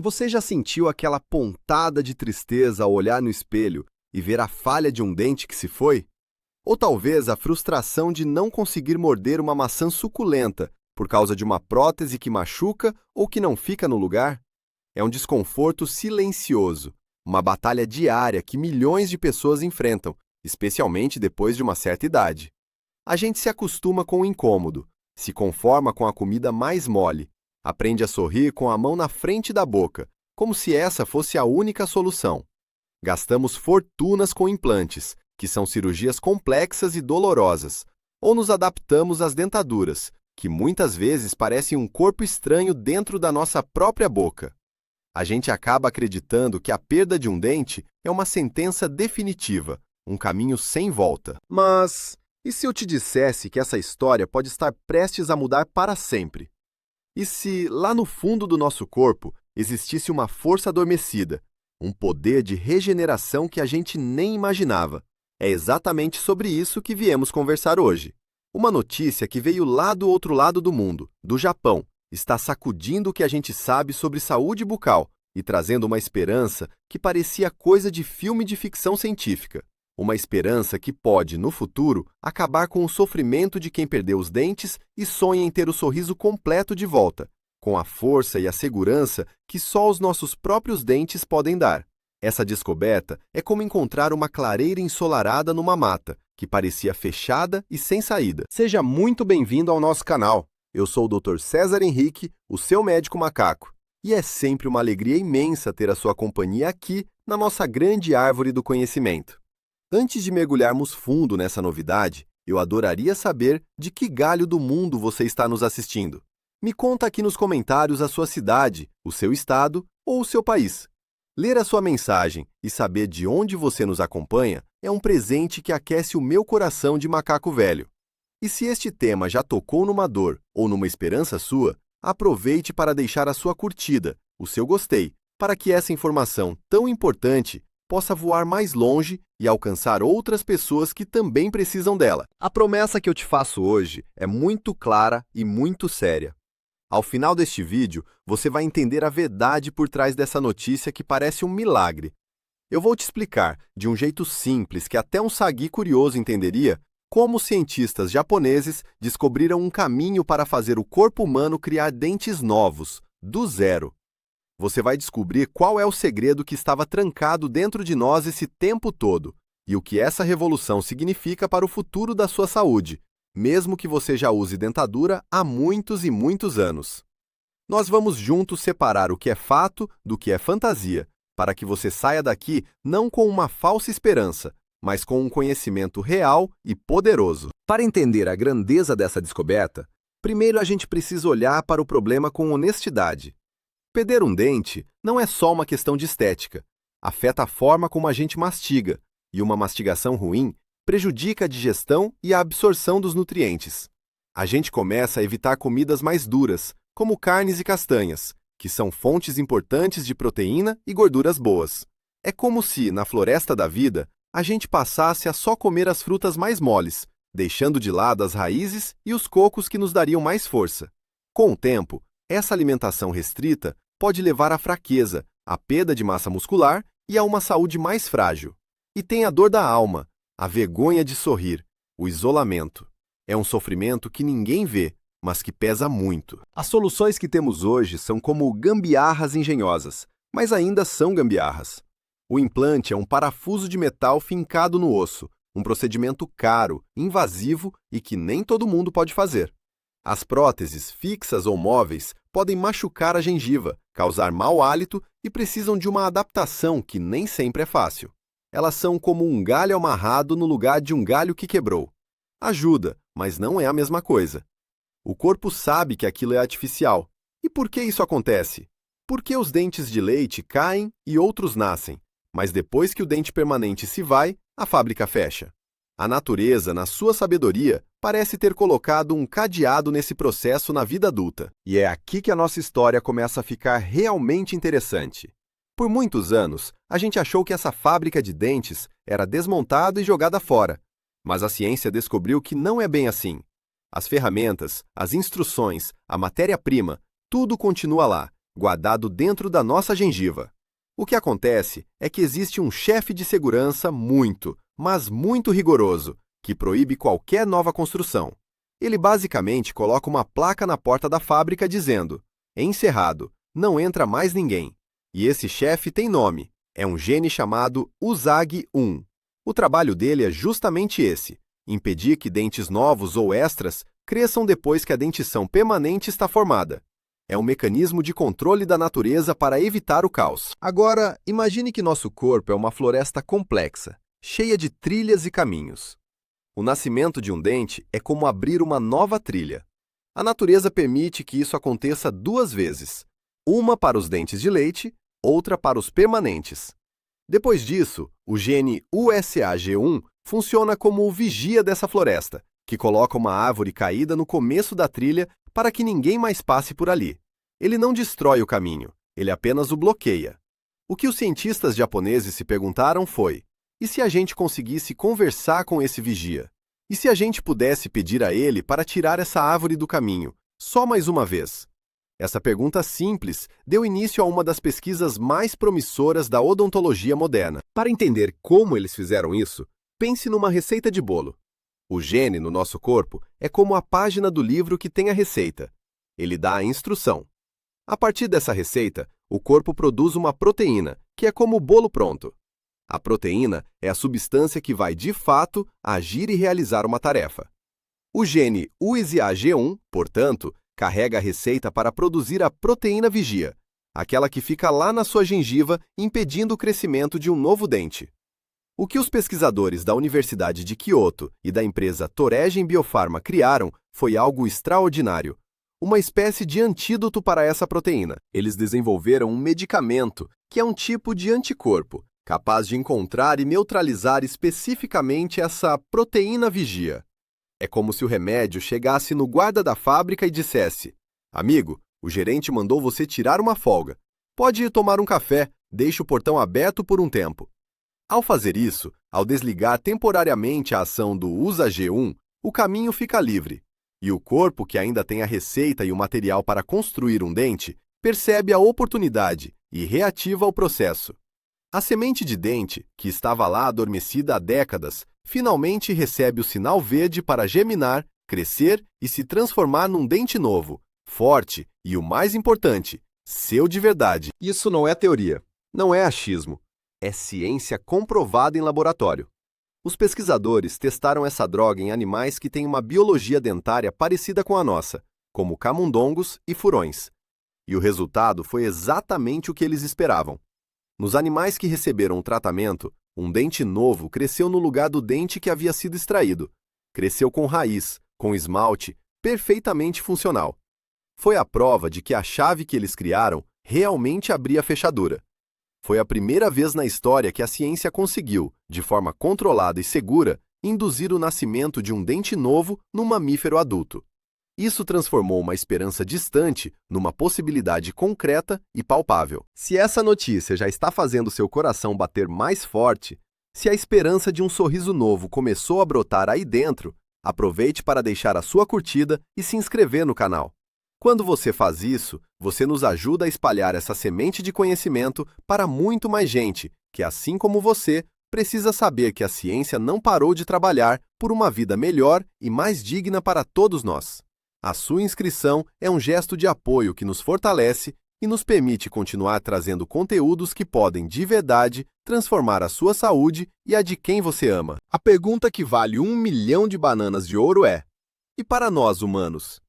Você já sentiu aquela pontada de tristeza ao olhar no espelho e ver a falha de um dente que se foi? Ou talvez a frustração de não conseguir morder uma maçã suculenta por causa de uma prótese que machuca ou que não fica no lugar? É um desconforto silencioso, uma batalha diária que milhões de pessoas enfrentam, especialmente depois de uma certa idade. A gente se acostuma com o incômodo, se conforma com a comida mais mole, aprende a sorrir com a mão na frente da boca, como se essa fosse a única solução. Gastamos fortunas com implantes, que são cirurgias complexas e dolorosas, ou nos adaptamos às dentaduras, que muitas vezes parecem um corpo estranho dentro da nossa própria boca. A gente acaba acreditando que a perda de um dente é uma sentença definitiva, um caminho sem volta. Mas e se eu te dissesse que essa história pode estar prestes a mudar para sempre? E se, lá no fundo do nosso corpo, existisse uma força adormecida, um poder de regeneração que a gente nem imaginava? É exatamente sobre isso que viemos conversar hoje. Uma notícia que veio lá do outro lado do mundo, do Japão, está sacudindo o que a gente sabe sobre saúde bucal e trazendo uma esperança que parecia coisa de filme de ficção científica. Uma esperança que pode, no futuro, acabar com o sofrimento de quem perdeu os dentes e sonha em ter o sorriso completo de volta, com a força e a segurança que só os nossos próprios dentes podem dar. Essa descoberta é como encontrar uma clareira ensolarada numa mata, que parecia fechada e sem saída. Seja muito bem-vindo ao nosso canal. Eu sou o Dr. César Henrique, o seu médico macaco. E é sempre uma alegria imensa ter a sua companhia aqui na nossa grande árvore do conhecimento. Antes de mergulharmos fundo nessa novidade, eu adoraria saber de que galho do mundo você está nos assistindo. Me conta aqui nos comentários a sua cidade, o seu estado ou o seu país. Ler a sua mensagem e saber de onde você nos acompanha é um presente que aquece o meu coração de macaco velho. E se este tema já tocou numa dor ou numa esperança sua, aproveite para deixar a sua curtida, o seu gostei, para que essa informação tão importante possa voar mais longe e alcançar outras pessoas que também precisam dela. A promessa que eu te faço hoje é muito clara e muito séria. Ao final deste vídeo, você vai entender a verdade por trás dessa notícia que parece um milagre. Eu vou te explicar, de um jeito simples que até um sagui curioso entenderia, como os cientistas japoneses descobriram um caminho para fazer o corpo humano criar dentes novos, do zero. Você vai descobrir qual é o segredo que estava trancado dentro de nós esse tempo todo e o que essa revolução significa para o futuro da sua saúde, mesmo que você já use dentadura há muitos e muitos anos. Nós vamos juntos separar o que é fato do que é fantasia, para que você saia daqui não com uma falsa esperança, mas com um conhecimento real e poderoso. Para entender a grandeza dessa descoberta, primeiro a gente precisa olhar para o problema com honestidade. Perder um dente não é só uma questão de estética. Afeta a forma como a gente mastiga, e uma mastigação ruim prejudica a digestão e a absorção dos nutrientes. A gente começa a evitar comidas mais duras, como carnes e castanhas, que são fontes importantes de proteína e gorduras boas. É como se, na floresta da vida, a gente passasse a só comer as frutas mais moles, deixando de lado as raízes e os cocos que nos dariam mais força. Com o tempo, essa alimentação restrita pode levar à fraqueza, à perda de massa muscular e a uma saúde mais frágil. E tem a dor da alma, a vergonha de sorrir, o isolamento. É um sofrimento que ninguém vê, mas que pesa muito. As soluções que temos hoje são como gambiarras engenhosas, mas ainda são gambiarras. O implante é um parafuso de metal fincado no osso, um procedimento caro, invasivo e que nem todo mundo pode fazer. As próteses, fixas ou móveis, podem machucar a gengiva, causar mau hálito e precisam de uma adaptação que nem sempre é fácil. Elas são como um galho amarrado no lugar de um galho que quebrou. Ajuda, mas não é a mesma coisa. O corpo sabe que aquilo é artificial. E por que isso acontece? Por que os dentes de leite caem e outros nascem, mas depois que o dente permanente se vai, a fábrica fecha? A natureza, na sua sabedoria, parece ter colocado um cadeado nesse processo na vida adulta. E é aqui que a nossa história começa a ficar realmente interessante. Por muitos anos, a gente achou que essa fábrica de dentes era desmontada e jogada fora. Mas a ciência descobriu que não é bem assim. As ferramentas, as instruções, a matéria-prima, tudo continua lá, guardado dentro da nossa gengiva. O que acontece é que existe um chefe de segurança muito, mas muito rigoroso, que proíbe qualquer nova construção. Ele basicamente coloca uma placa na porta da fábrica dizendo: encerrado, não entra mais ninguém. E esse chefe tem nome, é um gene chamado USAG-1. O trabalho dele é justamente esse: impedir que dentes novos ou extras cresçam depois que a dentição permanente está formada. É um mecanismo de controle da natureza para evitar o caos. Agora, imagine que nosso corpo é uma floresta complexa, cheia de trilhas e caminhos. O nascimento de um dente é como abrir uma nova trilha. A natureza permite que isso aconteça 2 vezes, uma para os dentes de leite, outra para os permanentes. Depois disso, o gene USAG1 funciona como o vigia dessa floresta, que coloca uma árvore caída no começo da trilha para que ninguém mais passe por ali. Ele não destrói o caminho, ele apenas o bloqueia. O que os cientistas japoneses se perguntaram foi: e se a gente conseguisse conversar com esse vigia? E se a gente pudesse pedir a ele para tirar essa árvore do caminho, só mais uma vez? Essa pergunta simples deu início a uma das pesquisas mais promissoras da odontologia moderna. Para entender como eles fizeram isso, pense numa receita de bolo. O gene no nosso corpo é como a página do livro que tem a receita. Ele dá a instrução. A partir dessa receita, o corpo produz uma proteína, que é como o bolo pronto. A proteína é a substância que vai, de fato, agir e realizar uma tarefa. O gene USAG1, portanto, carrega a receita para produzir a proteína vigia, aquela que fica lá na sua gengiva impedindo o crescimento de um novo dente. O que os pesquisadores da Universidade de Kyoto e da empresa Toregen Biopharma criaram foi algo extraordinário, uma espécie de antídoto para essa proteína. Eles desenvolveram um medicamento, que é um tipo de anticorpo, capaz de encontrar e neutralizar especificamente essa proteína vigia. É como se o remédio chegasse no guarda da fábrica e dissesse: amigo, o gerente mandou você tirar uma folga. Pode ir tomar um café, deixe o portão aberto por um tempo. Ao fazer isso, ao desligar temporariamente a ação do USAG1, o caminho fica livre. E o corpo, que ainda tem a receita e o material para construir um dente, percebe a oportunidade e reativa o processo. A semente de dente, que estava lá adormecida há décadas, finalmente recebe o sinal verde para germinar, crescer e se transformar num dente novo, forte e, o mais importante, seu de verdade. Isso não é teoria, não é achismo, é ciência comprovada em laboratório. Os pesquisadores testaram essa droga em animais que têm uma biologia dentária parecida com a nossa, como camundongos e furões. E o resultado foi exatamente o que eles esperavam. Nos animais que receberam o tratamento, um dente novo cresceu no lugar do dente que havia sido extraído. Cresceu com raiz, com esmalte, perfeitamente funcional. Foi a prova de que a chave que eles criaram realmente abria a fechadura. Foi a primeira vez na história que a ciência conseguiu, de forma controlada e segura, induzir o nascimento de um dente novo num mamífero adulto. Isso transformou uma esperança distante numa possibilidade concreta e palpável. Se essa notícia já está fazendo seu coração bater mais forte, se a esperança de um sorriso novo começou a brotar aí dentro, aproveite para deixar a sua curtida e se inscrever no canal. Quando você faz isso, você nos ajuda a espalhar essa semente de conhecimento para muito mais gente que, assim como você, precisa saber que a ciência não parou de trabalhar por uma vida melhor e mais digna para todos nós. A sua inscrição é um gesto de apoio que nos fortalece e nos permite continuar trazendo conteúdos que podem, de verdade, transformar a sua saúde e a de quem você ama. A pergunta que vale 1 milhão de bananas de ouro é: e para nós, humanos?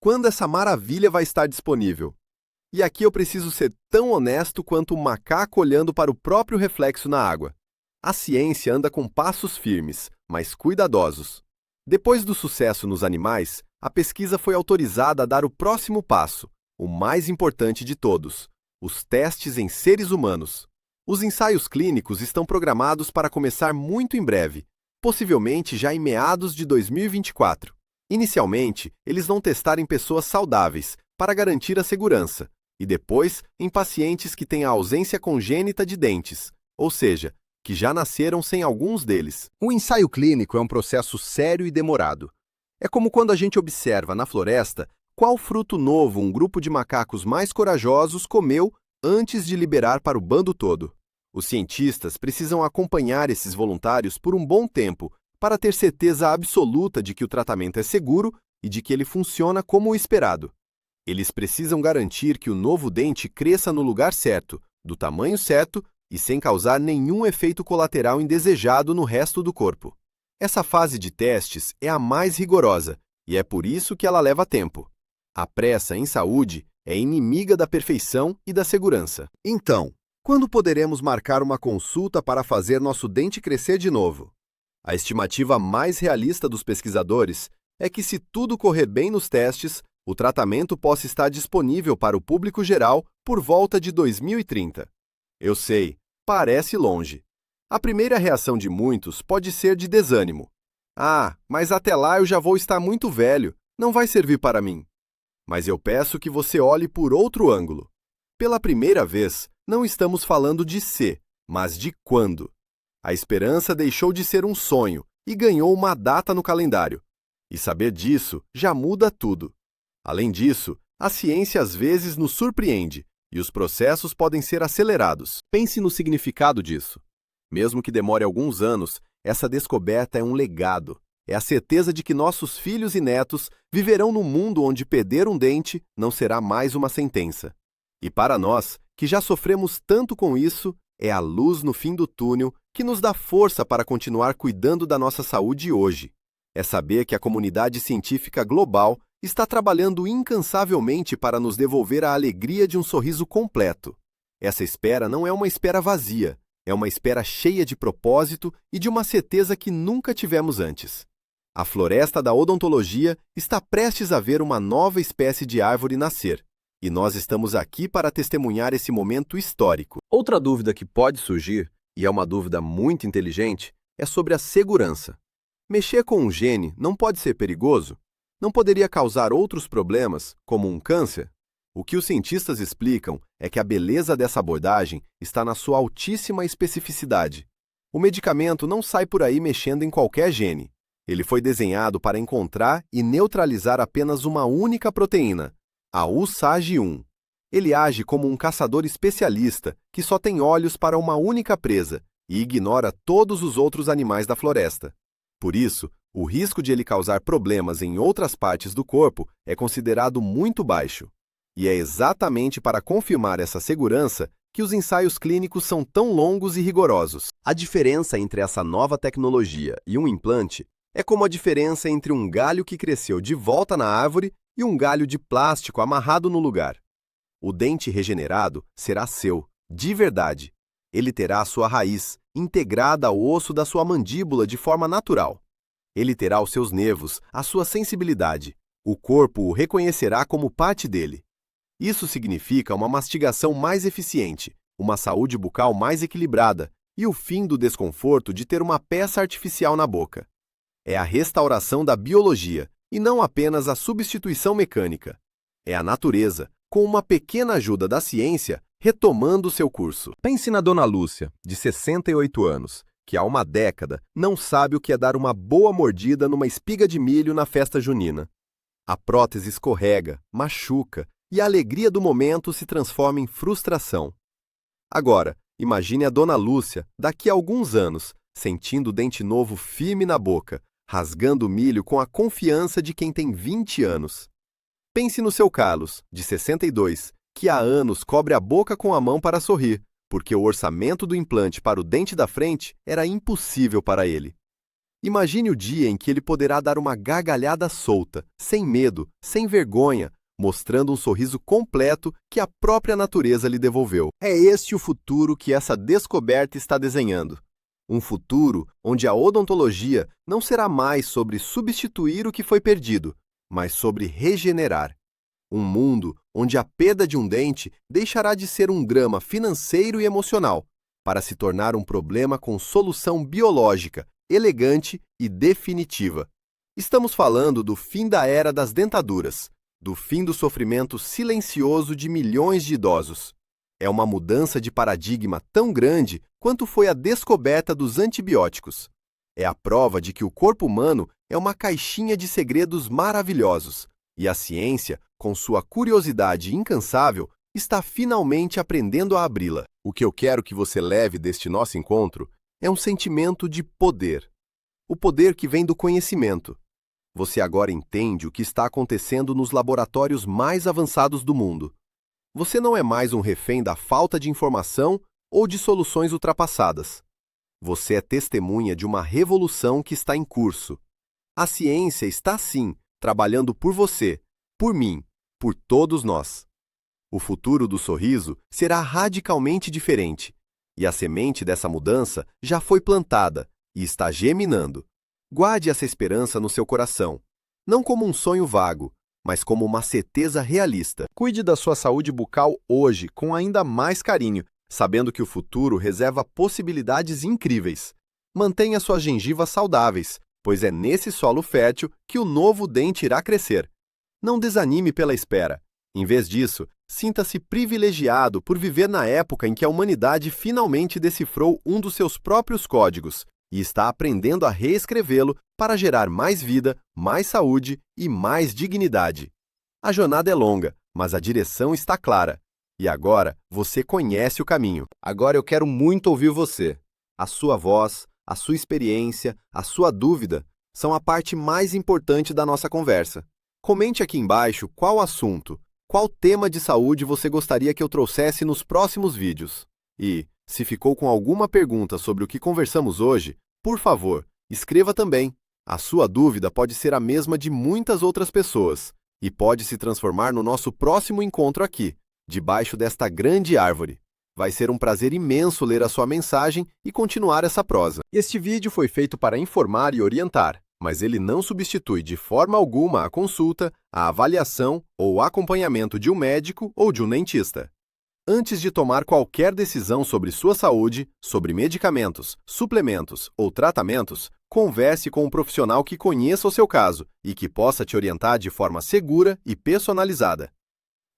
Quando essa maravilha vai estar disponível? E aqui eu preciso ser tão honesto quanto um macaco olhando para o próprio reflexo na água. A ciência anda com passos firmes, mas cuidadosos. Depois do sucesso nos animais, a pesquisa foi autorizada a dar o próximo passo, o mais importante de todos: os testes em seres humanos. Os ensaios clínicos estão programados para começar muito em breve, possivelmente já em meados de 2024. Inicialmente, eles vão testar em pessoas saudáveis, para garantir a segurança, e depois em pacientes que têm a ausência congênita de dentes, ou seja, que já nasceram sem alguns deles. O ensaio clínico é um processo sério e demorado. É como quando a gente observa na floresta Qual fruto novo um grupo de macacos mais corajosos comeu antes de liberar para o bando todo? Os cientistas precisam acompanhar esses voluntários por um bom tempo para ter certeza absoluta de que o tratamento é seguro e de que ele funciona como o esperado. Eles precisam garantir que o novo dente cresça no lugar certo, do tamanho certo e sem causar nenhum efeito colateral indesejado no resto do corpo. Essa fase de testes é a mais rigorosa e é por isso que ela leva tempo. A pressa em saúde é inimiga da perfeição e da segurança. Então, quando poderemos marcar uma consulta para fazer nosso dente crescer de novo? A estimativa mais realista dos pesquisadores é que, se tudo correr bem nos testes, o tratamento possa estar disponível para o público geral por volta de 2030. Eu sei, parece longe. A primeira reação de muitos pode ser de desânimo. Ah, mas até lá eu já vou estar muito velho, não vai servir para mim. Mas eu peço que você olhe por outro ângulo. Pela primeira vez, não estamos falando de se, mas de quando. A esperança deixou de ser um sonho e ganhou uma data no calendário. E saber disso já muda tudo. Além disso, a ciência às vezes nos surpreende e os processos podem ser acelerados. Pense no significado disso. Mesmo que demore alguns anos, essa descoberta é um legado. É a certeza de que nossos filhos e netos viverão num mundo onde perder um dente não será mais uma sentença. E para nós, que já sofremos tanto com isso, é a luz no fim do túnel que nos dá força para continuar cuidando da nossa saúde hoje. É saber que a comunidade científica global está trabalhando incansavelmente para nos devolver a alegria de um sorriso completo. Essa espera não é uma espera vazia, é uma espera cheia de propósito e de uma certeza que nunca tivemos antes. A floresta da odontologia está prestes a ver uma nova espécie de árvore nascer, e nós estamos aqui para testemunhar esse momento histórico. Outra dúvida que pode surgir, e é uma dúvida muito inteligente, é sobre a segurança. Mexer com um gene não pode ser perigoso? Não poderia causar outros problemas, como um câncer? O que os cientistas explicam é que a beleza dessa abordagem está na sua altíssima especificidade. O medicamento não sai por aí mexendo em qualquer gene. Ele foi desenhado para encontrar e neutralizar apenas uma única proteína, a USAG1. Ele age como um caçador especialista que só tem olhos para uma única presa e ignora todos os outros animais da floresta. Por isso, o risco de ele causar problemas em outras partes do corpo é considerado muito baixo. E é exatamente para confirmar essa segurança que os ensaios clínicos são tão longos e rigorosos. A diferença entre essa nova tecnologia e um implante é como a diferença entre um galho que cresceu de volta na árvore e um galho de plástico amarrado no lugar. O dente regenerado será seu, de verdade. Ele terá a sua raiz integrada ao osso da sua mandíbula de forma natural. Ele terá os seus nervos, a sua sensibilidade. O corpo o reconhecerá como parte dele. Isso significa uma mastigação mais eficiente, uma saúde bucal mais equilibrada e o fim do desconforto de ter uma peça artificial na boca. É a restauração da biologia e não apenas a substituição mecânica. É a natureza, com uma pequena ajuda da ciência, retomando seu curso. Pense na Dona Lúcia, de 68 anos, que há uma década não sabe o que é dar uma boa mordida numa espiga de milho na festa junina. A prótese escorrega, machuca e a alegria do momento se transforma em frustração. Agora, imagine a Dona Lúcia, daqui a alguns anos, sentindo o dente novo firme na boca, rasgando o milho com a confiança de quem tem 20 anos. Pense no seu Carlos, de 62, que há anos cobre a boca com a mão para sorrir, porque o orçamento do implante para o dente da frente era impossível para ele. Imagine o dia em que ele poderá dar uma gargalhada solta, sem medo, sem vergonha, mostrando um sorriso completo que a própria natureza lhe devolveu. É este o futuro que essa descoberta está desenhando. Um futuro onde a odontologia não será mais sobre substituir o que foi perdido, mas sobre regenerar. Um mundo onde a perda de um dente deixará de ser um drama financeiro e emocional, para se tornar um problema com solução biológica, elegante e definitiva. Estamos falando do fim da era das dentaduras, do fim do sofrimento silencioso de milhões de idosos. É uma mudança de paradigma tão grande quanto foi a descoberta dos antibióticos. É a prova de que o corpo humano é uma caixinha de segredos maravilhosos E a ciência, com sua curiosidade incansável, está finalmente aprendendo a abri-la. O que eu quero que você leve deste nosso encontro é um sentimento de poder. O poder que vem do conhecimento. Você agora entende o que está acontecendo nos laboratórios mais avançados do mundo. Você não é mais um refém da falta de informação ou de soluções ultrapassadas. Você é testemunha de uma revolução que está em curso. A ciência está, sim, trabalhando por você, por mim, por todos nós. O futuro do sorriso será radicalmente diferente, e a semente dessa mudança já foi plantada e está geminando. Guarde essa esperança no seu coração, não como um sonho vago, mas como uma certeza realista. Cuide da sua saúde bucal hoje com ainda mais carinho, sabendo que o futuro reserva possibilidades incríveis. Mantenha suas gengivas saudáveis, pois é nesse solo fértil que o novo dente irá crescer. Não desanime pela espera. Em vez disso, sinta-se privilegiado por viver na época em que a humanidade finalmente decifrou um dos seus próprios códigos e está aprendendo a reescrevê-lo para gerar mais vida, mais saúde e mais dignidade. A jornada é longa, mas a direção está clara. E agora você conhece o caminho. Agora eu quero muito ouvir você. A sua voz, a sua experiência, a sua dúvida são a parte mais importante da nossa conversa. Comente aqui embaixo qual assunto, qual tema de saúde você gostaria que eu trouxesse nos próximos vídeos. E, se ficou com alguma pergunta sobre o que conversamos hoje, por favor, escreva também. A sua dúvida pode ser a mesma de muitas outras pessoas e pode se transformar no nosso próximo encontro aqui, debaixo desta grande árvore. Vai ser um prazer imenso ler a sua mensagem e continuar essa prosa. Este vídeo foi feito para informar e orientar, mas ele não substitui de forma alguma a consulta, a avaliação ou acompanhamento de um médico ou de um dentista. Antes de tomar qualquer decisão sobre sua saúde, sobre medicamentos, suplementos ou tratamentos, converse com um profissional que conheça o seu caso e que possa te orientar de forma segura e personalizada.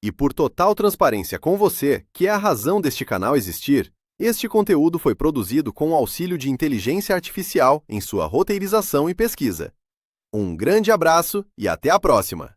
E por total transparência com você, que é a razão deste canal existir, este conteúdo foi produzido com o auxílio de inteligência artificial em sua roteirização e pesquisa. Um grande abraço e até a próxima!